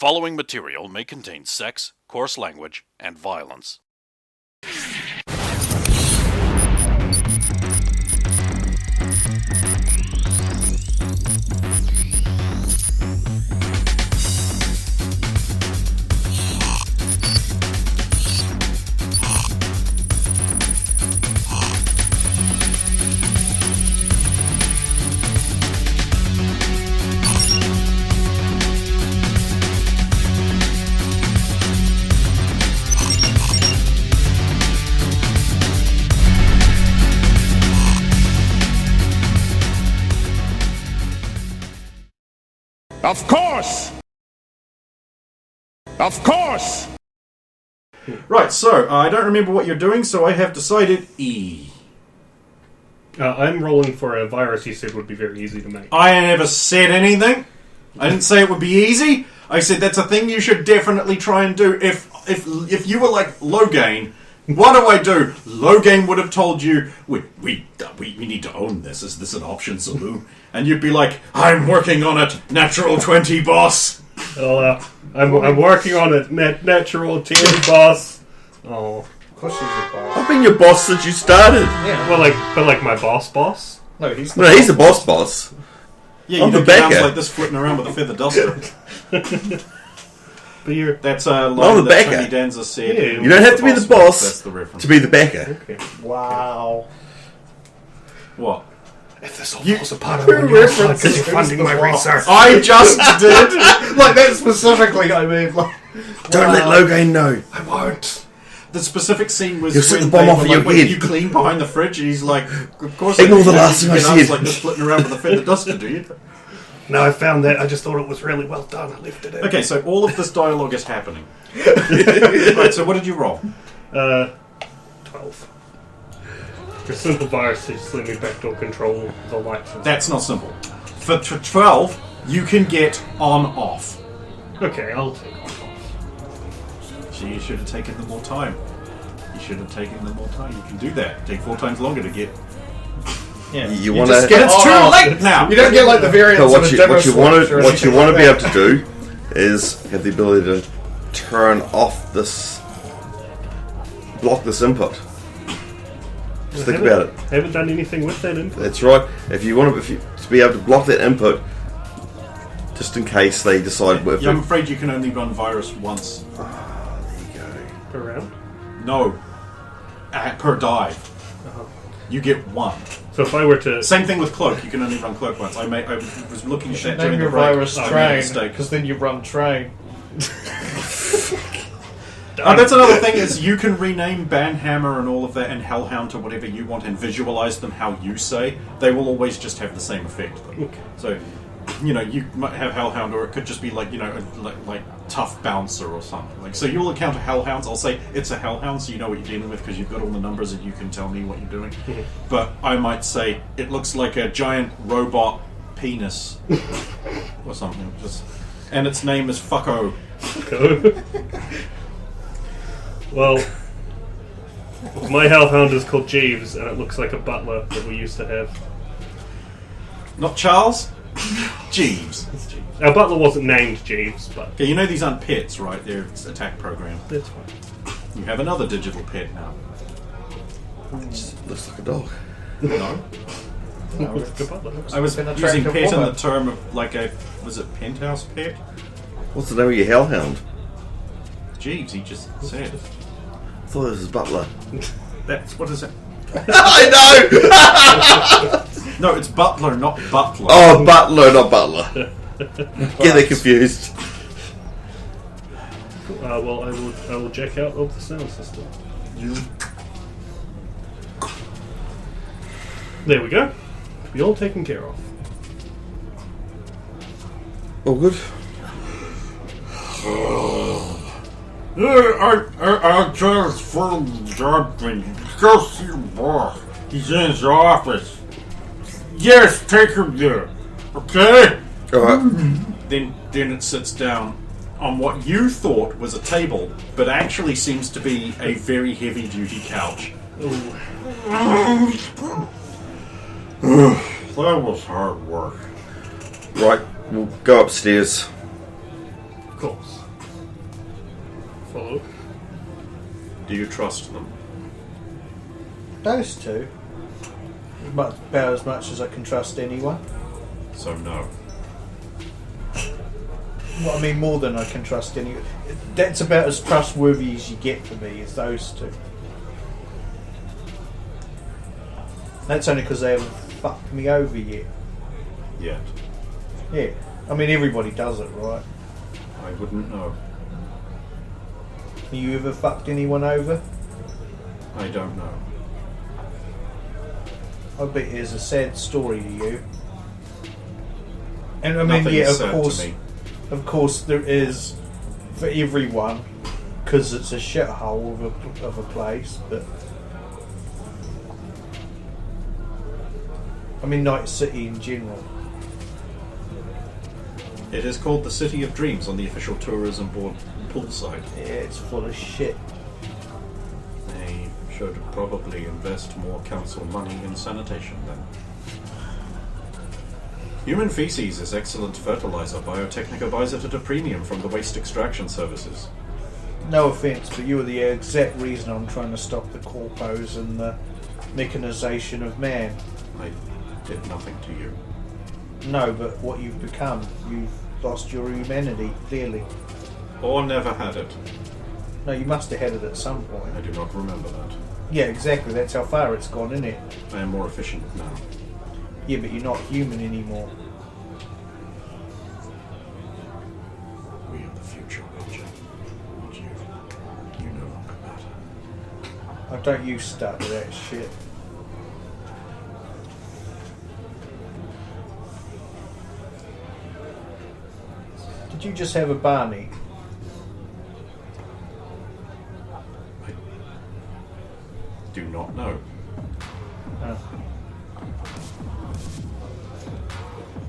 following material may contain sex, coarse language, and violence. Of course! Of course! Right, so I don't remember what you're doing, so I have decided E. I'm rolling for a virus you said would be very easy to make. I never said anything. I didn't say it would be easy. I said that's a thing you should definitely try and do. If you were like Logain, what do? Logain would have told you, we need to own this. Is this an option saloon? And you'd be like, I'm working on it, natural 20, boss. Well, I'm working on it, natural 10, boss. Oh, Of course she's a boss. I've been your boss since you started. Yeah. but like my boss. No, he's No, he's the boss. Yeah, I'm you the know, arms backer. like this flitting around with a feather duster. But you're That's a I'm line the that backer. Tony Danza said. Yeah, in You don't have to be the boss That's the reference. to be the backer. okay. Wow. What? If this all You- falls apart, Who references you're funding my research. I just did. Like that specifically, I mean, like... Don't let Logain know. I won't. The specific scene was You'll set when the bomb they off were of your like, "Wait, head." you clean behind the fridge, and he's like, "Of course." Ignore I do. the last You thing I get arms said. like this flitting around with a feather duster, do you? No, I found that. I just thought it was really well done. I left it in. Okay, so all of this dialogue is happening. Right, so what did you roll? 12. For simple virus, they just let me backdoor control the lights. That's not simple. For 12, you can get on-off. Okay, I'll take one off. So you should have taken them more time. You should have taken them more time. You can do that. Take 4 times longer to get... Yeah. You You want just to. get It's too on-off. late now! You don't get like the variants What of a you demo want switch or what you anything want to be like able to do is have the ability to turn off this, block this input. Just think about it. Haven't done anything with that input. That's right. If you to be able to block that input, just in case they decide. Yeah, I'm afraid you can only run virus once. Per round. No. Per dive. Uh-huh. You get 1. So if I were to... Same thing with cloak. You can only run cloak once. I was looking at that Name during the your break. virus I made a train, mistake. because then you run train. That's another thing is you can rename Banhammer and all of that and Hellhound to whatever you want and visualize them how you say. They will always just have the same effect. Though. Okay. So, you know, you might have Hellhound or it could just be like, you know, like tough bouncer or something. Like, so you'll encounter Hellhounds. I'll say it's a Hellhound so you know what you're dealing with because you've got all the numbers and you can tell me what you're doing. But I might say it looks like a giant robot penis or something. And its name is Fucko. Well, my hellhound is called Jeeves, and it looks like a butler that we used to have. Not Charles? Jeeves. It's Jeeves. Our butler wasn't named Jeeves, but Okay, you know these aren't pets, right? They're attack programs. that's fine. You have another digital pet now. Looks like a dog. No? The butler. I was Been using attractive pet in woman. the term of like a, was it penthouse pet? What's the name of your hellhound? Jeeves, he just said. I thought it was his butler. That's, what is it? I know. No, it's butler, not butler. Oh, butler, not butler. Get that confused. Well, I will check out of the sound system. There we go. Be all taken care of. All good. I just from something. Go see your boss. He's in his office. Yes, take him there. Okay? Alright. Then it sits down on what you thought was a table, but actually seems to be a very heavy-duty couch. That was hard work. Right, we'll go upstairs. course. Follow. Do you trust them? Those two. About as much as I can trust anyone. So no. Well, I mean, more than I can trust anyone. That's about as trustworthy as you get for me, is those two. That's only because they haven't fucked me over yet. Yet. Yeah. I mean, everybody does it, right? I wouldn't know. You ever fucked anyone over? I don't know. I bet it's a sad story to you. And I mean, Nothing yeah, is sad to me. of course, there is for everyone, because it's a shithole of a place. But I mean, Night City in general. It is called the City of Dreams on the official tourism board pool site. Yeah, it's full of shit. They should probably invest more council money in sanitation then. Human feces is excellent fertilizer. Biotechnica buys it at a premium from the waste extraction services. No offence, but you are the exact reason I'm trying to stop the corpos and the mechanization of man. I did nothing to you. No, but what you've become, you've lost your humanity, clearly. Or never had it. No, you must have had it at some point. I do not remember that. Yeah, exactly, that's how far it's gone, isn't it? I am more efficient now. Yeah, but you're not human anymore. We are the future, Roger. Not you. You no longer matter. Oh, don't you start with that shit. Did you just have a Barney? I do not know. Oh.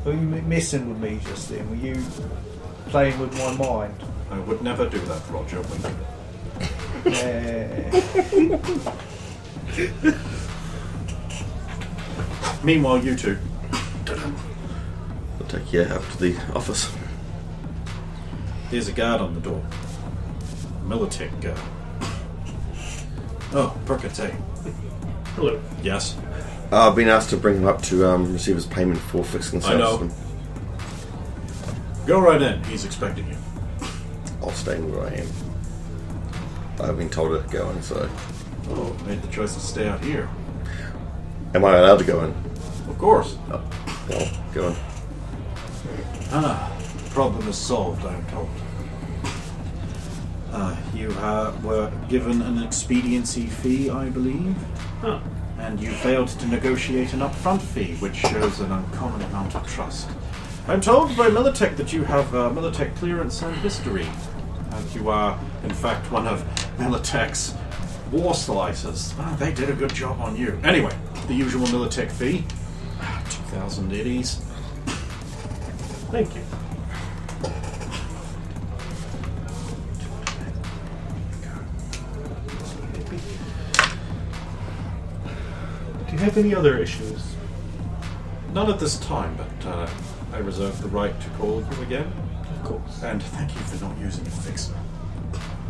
Were you messing with me just then? Were you playing with my mind? I would never do that, Roger. Wink. Meanwhile, you two. I'll take you up to the office. There's a guard on the door. A Militech guard. Oh, Burghsomething. Hello. Yes. I've been asked to bring him up to receive his payment for fixing the I know. system. Go right in. He's expecting you. I'll stay where I am. I've been told to go in, so... Oh, made the choice to stay out here. Am I allowed to go in? Of course. Oh, well, go in. Problem is solved, I am told. You were given an expediency fee, I believe. Huh. And you failed to negotiate an upfront fee, which shows an uncommon amount of trust. I'm told by Militech that you have Militech clearance and history. And you are, in fact, one of Militech's war slicers. Well, they did a good job on you. Anyway, the usual Militech fee. 2,000 iddies. Thank you. Do you have any other issues? Not at this time, but I reserve the right to call you again. Of course. And thank you for not using a fixer.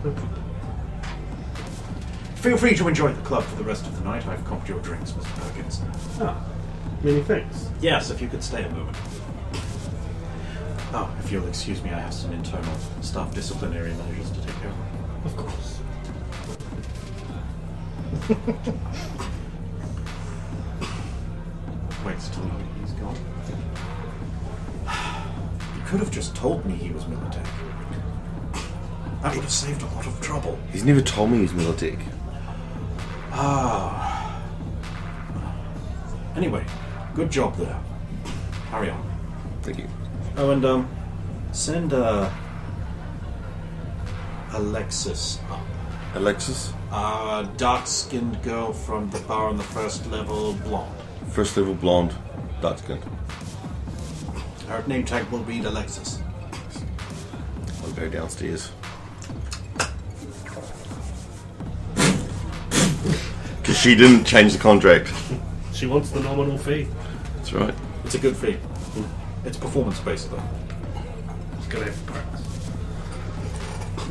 No problem. Feel free to enjoy the club for the rest of the night. I've comped your drinks, Mr. Perkins. Ah, many thanks. Yes, if you could stay a moment. Oh, if you'll excuse me, I have some internal staff disciplinary measures to take care of. Of course. Waits till he's gone. You could have just told me he was Militech. That would have saved a lot of trouble. He's never told me he's Militech. Ah. Anyway, good job there. Hurry on. Thank you. Oh, and send Alexis up. Alexis? Dark-skinned girl from the bar on the first level, blonde. First level blonde, dark skinned. Her name tag will read Alexis. I'll go downstairs. Because she didn't change the contract. She wants the nominal fee. That's right. It's a good fee. It's performance-based, though. It's gonna have perks.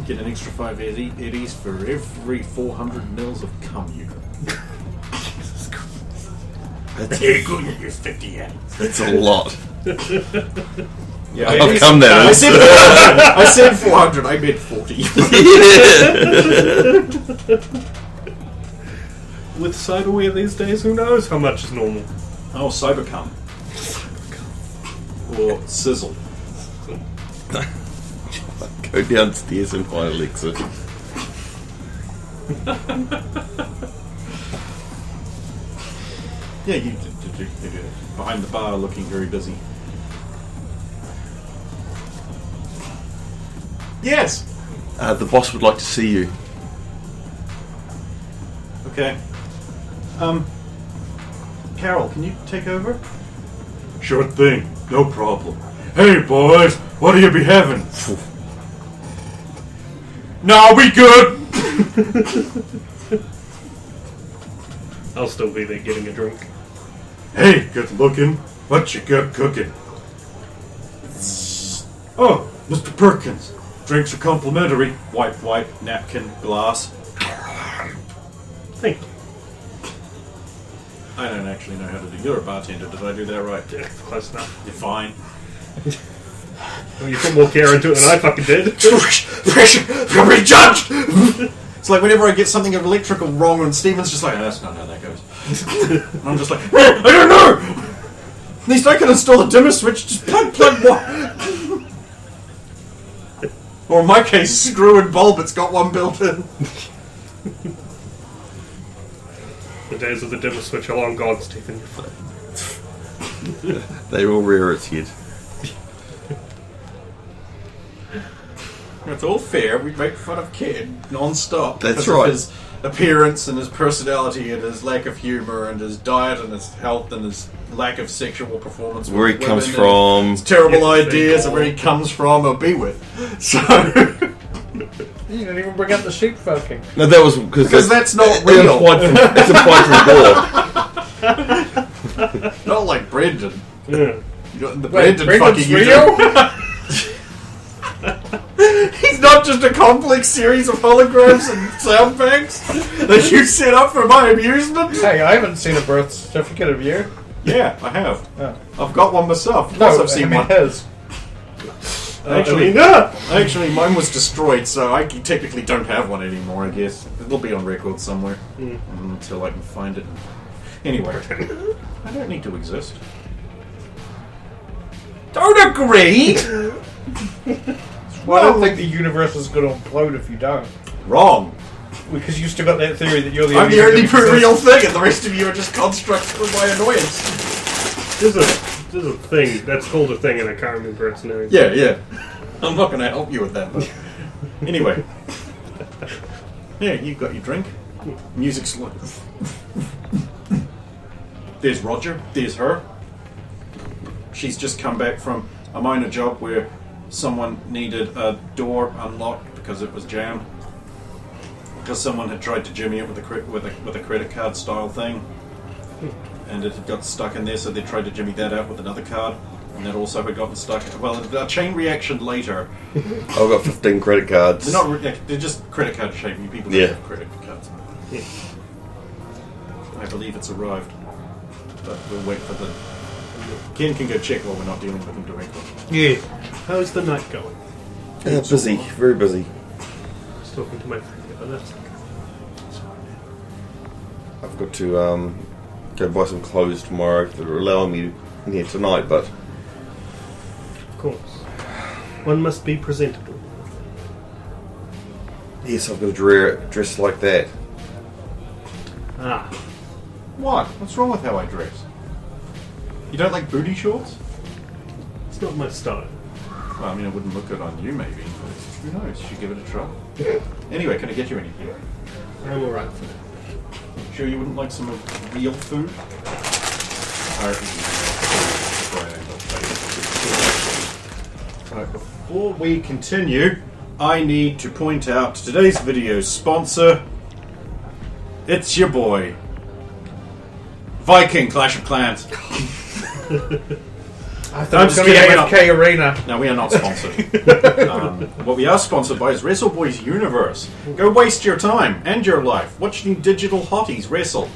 Get an extra 5 eddies for every 400 mils of cum you. Here, go, you use 50 eddies. That's a lot. Yeah, I've come there. I said 400. I meant 40. With cyberware these days, who knows how much is normal? Oh, cybercum. Or sizzle. Go downstairs and find Alexa. Yeah, you did. Behind the bar, looking very busy. Yes. The boss would like to see you. Okay. Carol, can you take over? Sure thing, no problem. Hey boys, what'll you be having? Nah, we good. I'll still be there getting a drink. Hey, good looking. What you got cooking? Oh, Mr. Perkins. Drinks are complimentary. Wipe, napkin, glass. Thank you. I don't actually know how to do. You're a bartender. Did I do that right? Yeah, close enough. You're fine. Well, you put more care into it than I fucking did. Pressure! You'll be judged! It's like whenever I get something electrical wrong and Steven's just like, oh, that's not how that goes. And I'm just like, I don't know! At least I can install the dimmer switch, just plug one. Or in my case, screw and bulb, it's got one built in. The days of the dimmer switch are long gone, Stephen. They will rear its head. It's all fair, we make fun of Kid non-stop. That's because right. Of his appearance and his personality and his lack of humour and his diet and his health and his lack of sexual performance. Where he with comes women from. and his terrible Yes, ideas and where he comes from or be with. So... You didn't even bring up the sheep fucking. No, that was because that's not real. It's implied from Gore. Not like Brendan. Yeah. The Wait, Brendan Brendan's fucking real? He's not just a complex series of holograms and sound banks that you set up for my amusement. Hey, I haven't seen a birth certificate of you. Yeah, I have. Oh. I've got one myself. Of course No, I've seen I mean one. his. Actually, mine was destroyed, so I technically don't have one anymore, I guess. It'll be on record somewhere until I can find it. Anyway, I don't need to exist. Don't agree! Well, I don't think the universe is going to implode if you don't. Wrong. Because you still got that theory that you're the I'm the only thing that real exists. thing, and the rest of you are just constructs for my annoyance. There's a thing. That's called a thing, and I can't remember its name. Yeah. I'm not going to help you with that, but... Anyway. Yeah, you got your drink. Music's like... There's Roger. There's her. She's just come back from a minor job where someone needed a door unlocked because it was jammed. Because someone had tried to jimmy it with a credit card style thing. And it had got stuck in there, so they tried to jimmy that out with another card. And that also had gotten stuck. Well, a chain reaction later. I've got 15 credit cards. They're not. They're just credit card shaped. People don't have credit cards. Yeah. I believe it's arrived, but we'll wait for the. Ken can go check while we're not dealing with him directly. Yeah. How's the night going? Busy, very busy. I was talking to my friend, but that's okay. I've got to go buy some clothes tomorrow that are allowing me in here tonight, but Of course. One must be presentable. yes, I've got to dress like that. Ah. What? What's wrong with how I dress? You don't like booty shorts? It's not my style. Well, I mean, it wouldn't look good on you, maybe. But who knows? You should give it a try. Anyway, can I get you anything? I'm alright for that. Sure you wouldn't like some real food? Alright, before we continue, I need to point out today's video sponsor. It's your boy, Viking Clash of Clans. I thought it was going to be AFK Arena. No, we are not sponsored. What we are sponsored by is WrestleBoys Universe. Go waste your time and your life watching digital hotties wrestle.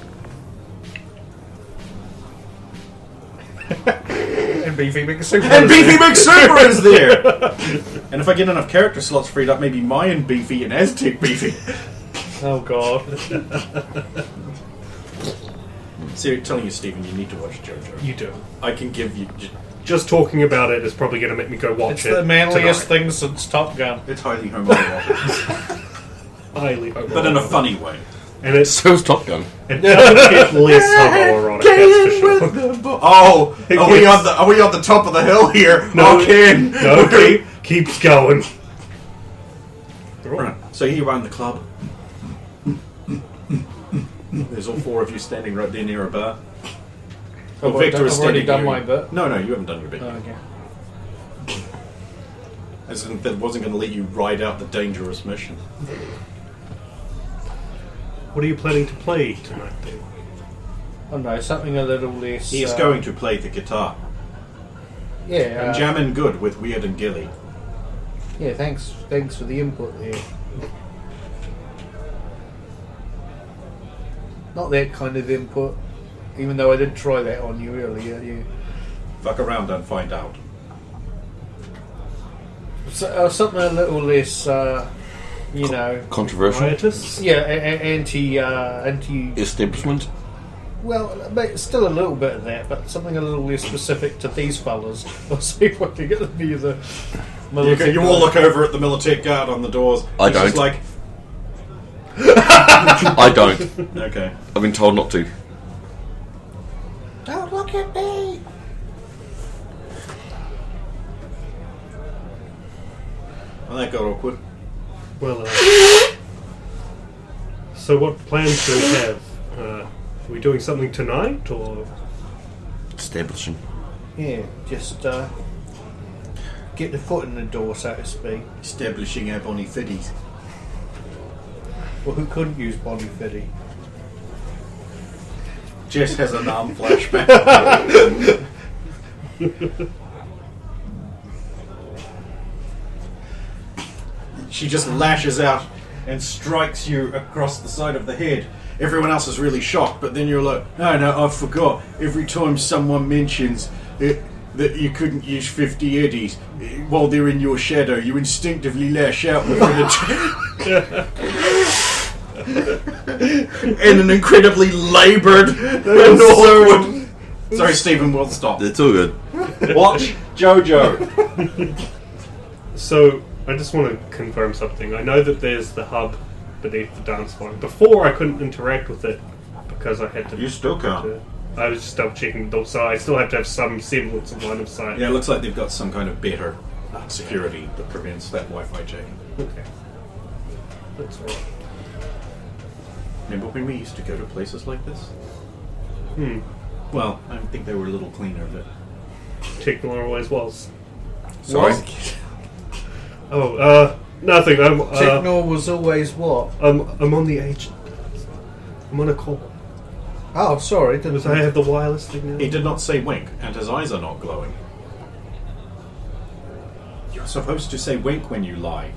And Beefy McSuper. And Beefy McSuper is there! And if I get enough character slots freed up, maybe Mayan Beefy and Aztec Beefy. Oh, God. See, telling you, Stephen, you need to watch JoJo. You do. I can give you... Just talking about it is probably going to make me go watch It's it. the manliest tonight. thing since Top Gun. It's highly homoerotic. Highly But in a funny way. And it's So's Top Gun. it doesn't get less homoerotic, that's for sure. Oh! Are we on the top of the hill here? No. Ken! No, keeps going. Right. So here you are in the club. There's all four of you standing right there near a bar. I've already done near my you. bit. No, you haven't done your bit Oh, yet. okay. As in, that wasn't going to let you ride out the dangerous mission. What are you planning to play tonight, then? Oh no, something a little less. He is going to play the guitar. Yeah. And jamming good with Weird and Gilly. Yeah, thanks for the input there. Not that kind of input, even though I did try that on you earlier. You Fuck around and find out. something a little less, Controversial. Riotous? yeah, anti. Establishment. Well, but still a little bit of that, but something a little less specific to these fellas. We'll see if I can get them to use a. You all look over at the Militech guard on the doors. I He's just don't. like, I don't. okay. I've been told not to. Don't look at me. Well, that got awkward. Well, so what plans do we have? Are we doing something tonight, or...? Establishing. Yeah, just get the foot in the door, so to speak. Establishing our bonny fiddies. Well, who couldn't use Bonnie Fiddy? Jess has an arm flashback. She just lashes out and strikes you across the side of the head. Everyone else is really shocked, but then you're like, no, I forgot. Every time someone mentions it, that you couldn't use 50 eddies while they're in your shadow, you instinctively lash out with in an incredibly laboured and awkward... Sorry, Stephen, we'll stop. It's all good. Watch JoJo. So, I just want to confirm something. I know that there's the hub beneath the dance floor. Before, I couldn't interact with it because I had to... You still can't. I was just double checking, so I still have to have some semblance of line of sight. Yeah, it looks like they've got some kind of better security that prevents that Wi-Fi checking. Okay. That's alright. Remember when we used to go to places like this? Hmm. Well, I think they were a little cleaner, but... Techno always was. Sorry. Oh, nothing. Techno was always what? I'm on the agent. I'm on a call. Oh, sorry. Because I have the wireless thing now. He did not say wink, and his eyes are not glowing. You're supposed to say wink when you lie.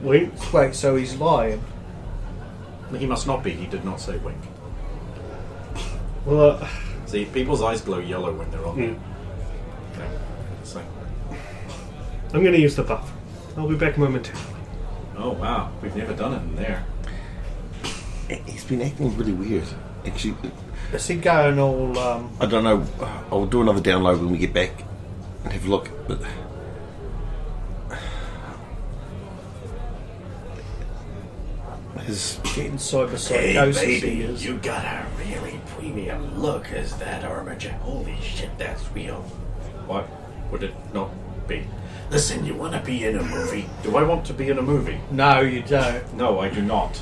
Wait. Wait, so he's lying? He must not be. He did not say wink. Well, See, people's eyes glow yellow when they're on there. Okay. So, I'm going to use the buff. I'll be back momentarily. oh wow, we've never done it in there. He's been acting really weird. Actually, Is he going all, I don't know. I'll do another download when we get back and have a look. But his getting cyberpsychosis he is? you got a really premium look as that armature. Holy shit, that's real. What would it not be? Listen, you want to be in a movie? Do I want to be in a movie? No, you don't. No, I do not.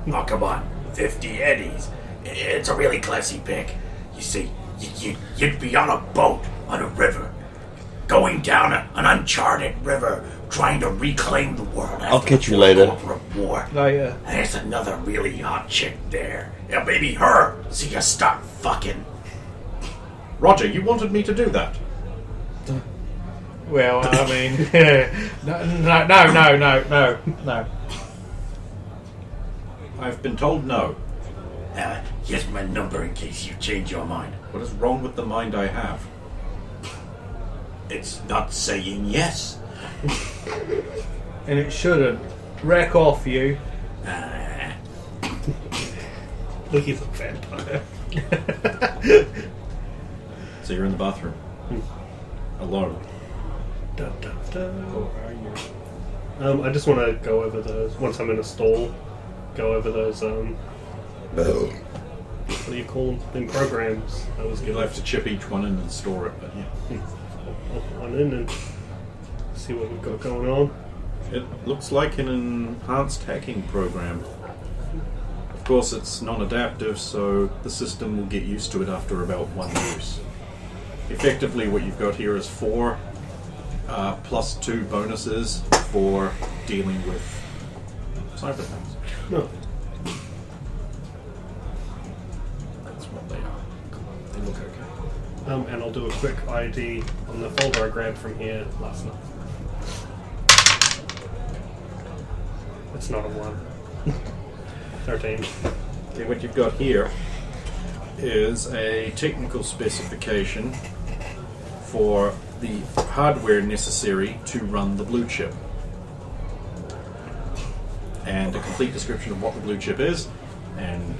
Oh, come on. 50 eddies. It's a really classy pick. You see, you'd be on a boat on a river, going down an uncharted river, trying to reclaim the world after I'll catch the you later. corporate war. Later. And there's another really hot chick there. Yeah, maybe her. So you start fucking. Roger, you wanted me to do that. Well, I mean, no. I've been told no. Here's my number in case you change your mind. What is wrong with the mind I have? It's not saying yes. And it shouldn't. Wreck off, you. Look, he's a vampire. So you're in the bathroom. Alone. Dun, dun, dun. I just want to go over those, once I'm in a stall, go over those, what do you call them, programs I was You'll given. have to chip each one in and store it, but yeah. I'll put one in and see what we've got going on. It looks like an enhanced hacking program. Of course, it's non-adaptive, so the system will get used to it after about one use. Effectively, what you've got here is 4 plus 2 bonuses for dealing with cyberpunks. No. That's what they are. They look okay. And I'll do a quick ID on the folder I grabbed from here last night. It's not a 1. 13. Okay, what you've got here is a technical specification for the hardware necessary to run the blue chip. And a complete description of what the blue chip is, and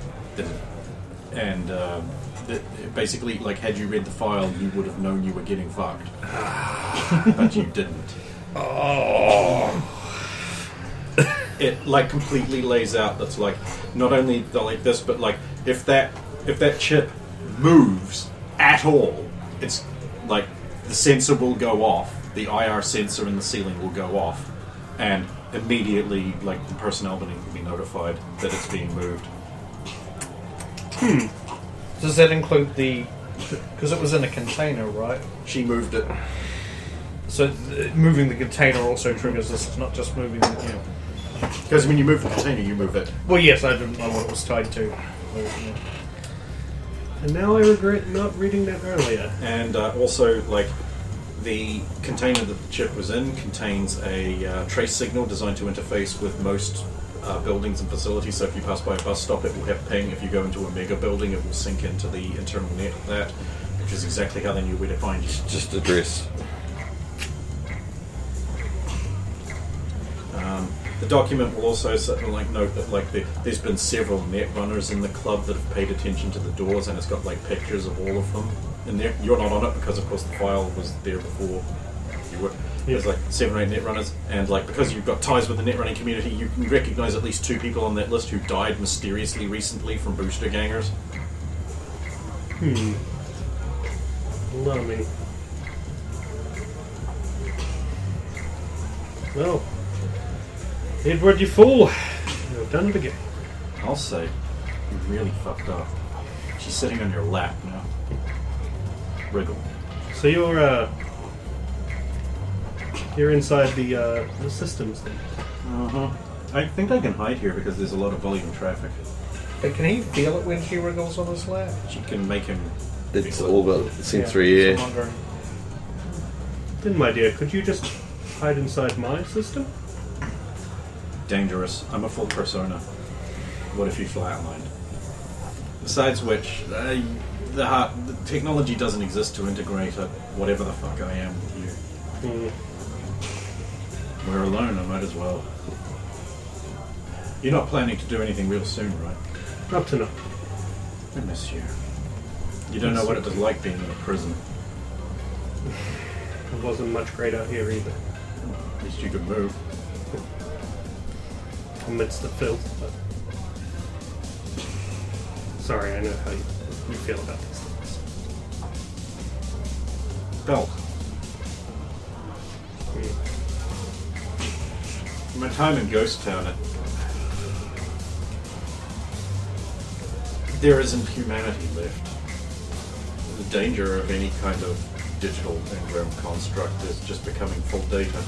basically, like, had you read the file, you would have known you were getting fucked. But you didn't. It like completely lays out that's like not only like this, but like if that chip moves at all, it's like the sensor will go off, the IR sensor in the ceiling will go off, and immediately like the personnel will be notified that it's being moved. Does that include the... Because it was in a container, right? She moved it. So moving the container also triggers this. It's not just moving the... You know. Because when you move the container, you move it. Well, yes, I didn't know what it was tied to. And now I regret not reading that earlier. And also, like, the container that the chip was in contains a trace signal designed to interface with most buildings and facilities. So if you pass by a bus stop, it will have ping. If you go into a mega building, it will sync into the internal net of that, which is exactly how they knew where to find you. Just address. The document will also note that there's been several net runners in the club that have paid attention to the doors, and it's got like pictures of all of them in there. You're not on it because, of course, the file was there before you were. There's like 7 or 8 net runners, and like because you've got ties with the net running community, you can recognise at least 2 people on that list who died mysteriously recently from booster gangers. Allow me. Well, Edward, you fool! You've done it again. I'll say, you really fucked up. She's sitting on your lap now. Wriggle. So you're inside the systems then. I think I can hide here because there's a lot of volume traffic. But can he feel it when she wriggles on his lap? She can make him. It's feel it. all got sensory So air. I'm wondering. Then, my dear, could you just hide inside my system? Dangerous. I'm a full persona. What if you flatlined? Besides which, the technology doesn't exist to integrate whatever the fuck I am with you. We're alone, I might as well. You're not planning to do anything real soon, right? Up to now. I miss you. You don't know what it was like being in a prison. It wasn't much great out here either. At least you could move. Amidst the filth, but... Sorry, I know how you feel about these things. Felt. My time in Ghost Town, there isn't humanity left. The danger of any kind of digital engram construct is just becoming full data.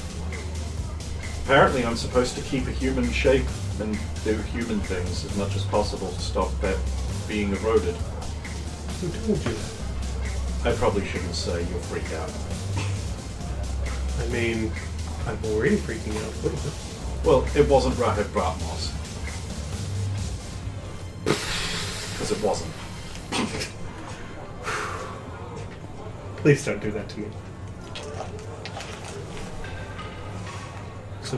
Apparently I'm supposed to keep a human shape and do human things as much as possible to stop that being eroded. Who told you that? I probably shouldn't say you're freaked out. I mean, I'm already freaking out a little bit. Well, it wasn't Rahib Bratmos. Because it wasn't. Please don't do that to me. So,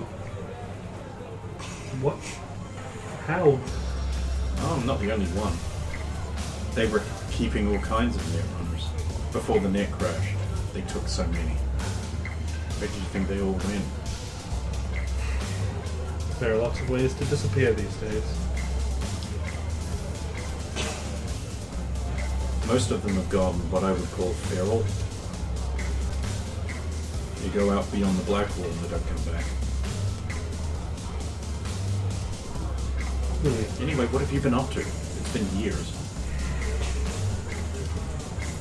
what? How? Oh, I'm not the only one. They were keeping all kinds of net runners. Before the net crash, they took so many. Where do you think they all went? There are lots of ways to disappear these days. Most of them have gone what I would call feral. They go out beyond the black wall and they don't come back. Anyway, what have you been up to? It's been years.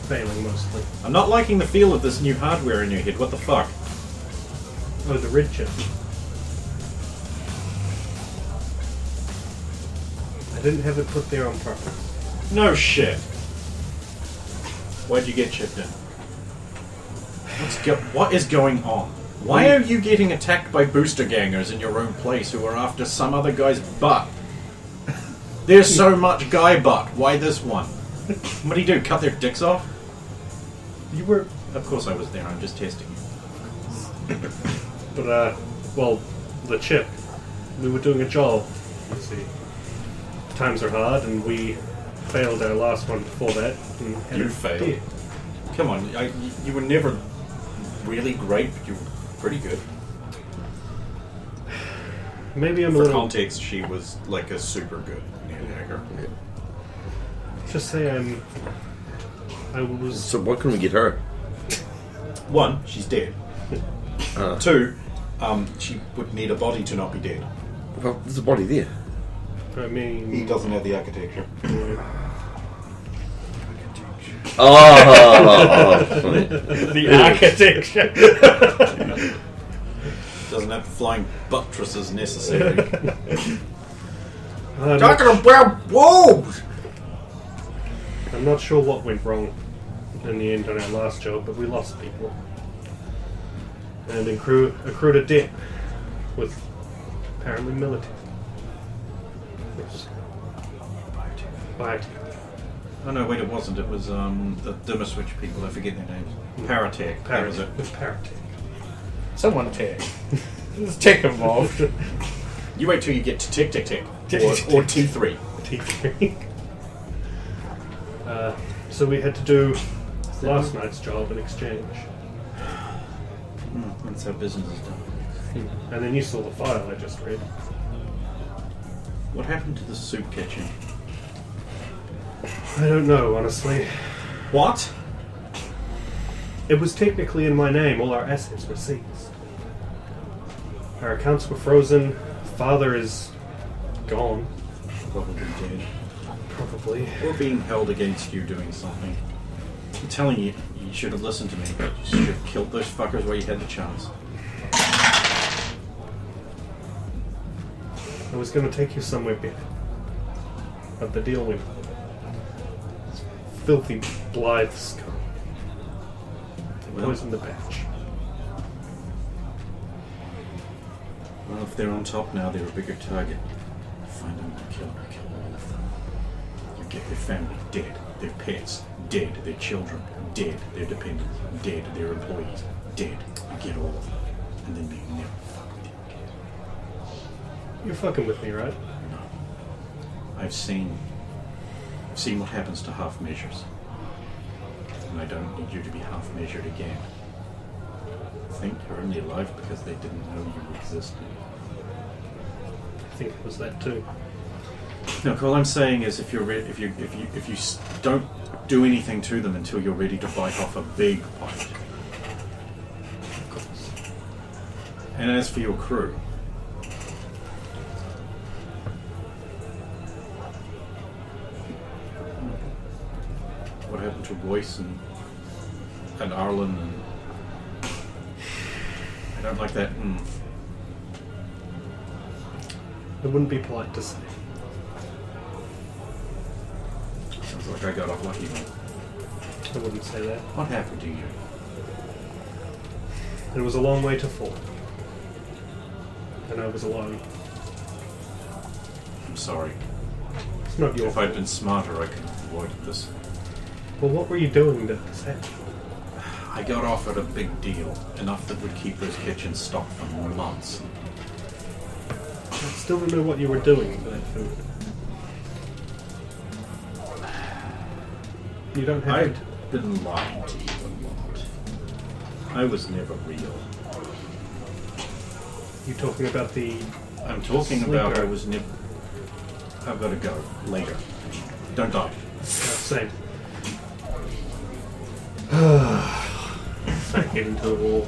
Failing mostly. I'm not liking the feel of this new hardware in your head. What the fuck? Oh, the Red Chip. I didn't have it put there on purpose. No shit. Why'd you get chipped in? What is going on? Why are you getting attacked by booster gangers in your own place who are after some other guy's butt? There's so much guy butt. Why this one? What do you do? Cut their dicks off? You were... Of course I was there. I'm just testing you. But, well, the chip. We were doing a job, you see. Times are hard, and we failed our last one before that. And had You it failed? dead. Come on. You were never really great, but you were pretty good. Maybe I'm a For little... context, she was like a super good near-dagger. Just say I was... So what can we get her? One, she's dead. Two, she would need a body to not be dead. Well, there's a body there. I mean... He doesn't have the architecture. Oh! the architecture. Doesn't have the flying buttresses necessary. Talking about wolves! I'm not sure what went wrong in the end on our last job, but we lost people. And accrued a debt with apparently military. Yes. Biotech. Oh no, wait, it wasn't. It was the dimmer switch people. I forget their names. Paratech. That was it. With Paratech. Someone tech. There's tech involved. You wait till you get to Tick Tick Tick. Or T3. T3. So we had to do last night's job in exchange. That's how business is done. And then you saw the file I just read. What happened to the soup kitchen? I don't know, honestly. What? It was technically in my name. All our assets were seized. Our accounts were frozen. Father is gone. Probably dead. Probably. Or being held against you doing something. I'm telling you, you should have listened to me. You should have killed those fuckers while you had the chance. I was going to take you somewhere better. But the deal went. Filthy Blythe scum. They poisoned the batch. Well, if they're on top now, they're a bigger target. Find them and kill all of them. You get their family dead, their pets dead, their children dead, their dependents dead, their employees dead. You get all of them, and then they never fuck with you again. You're fucking with me, right? No. I've seen what happens to half measures. And I don't need you to be half measured again. I think you're only alive because they didn't know you existed. I think it was that too. No, all I'm saying is if you don't do anything to them until you're ready to bite off a big bite. Of course. And as for your crew, what happened to Royce and Arlen and I don't like that. It wouldn't be polite to say. Sounds like I got off lucky. I wouldn't say that. What happened to you? It was a long way to fall. And I was alone. I'm sorry. It's not your If fault. I'd been smarter, I could have avoided this. Well, what were you doing to set? I got offered a big deal, enough that would keep this kitchen stocked for months. I still don't know what you were doing for that food. You don't have I've to. been lying to you a lot. I was never real. You talking about the... I'm talking about Sleeper. I was never... I've got to go. Later. Don't die. Same. Back into the wall.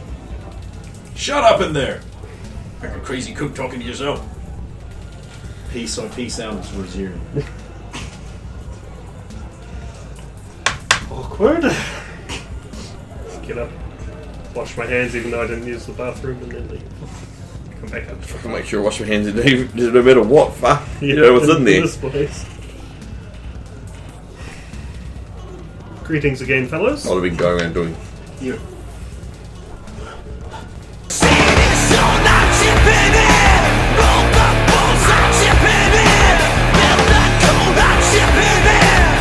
Shut up in there! Like a crazy cook talking to yourself. Peace out is resumed. Awkward. Get up. Wash my hands even though I didn't use the bathroom and then leave. Come back up. I'll make sure I wash my hands no matter what. Fuck. You know what's in there. This place. Greetings again, fellows. What have we been going around doing? You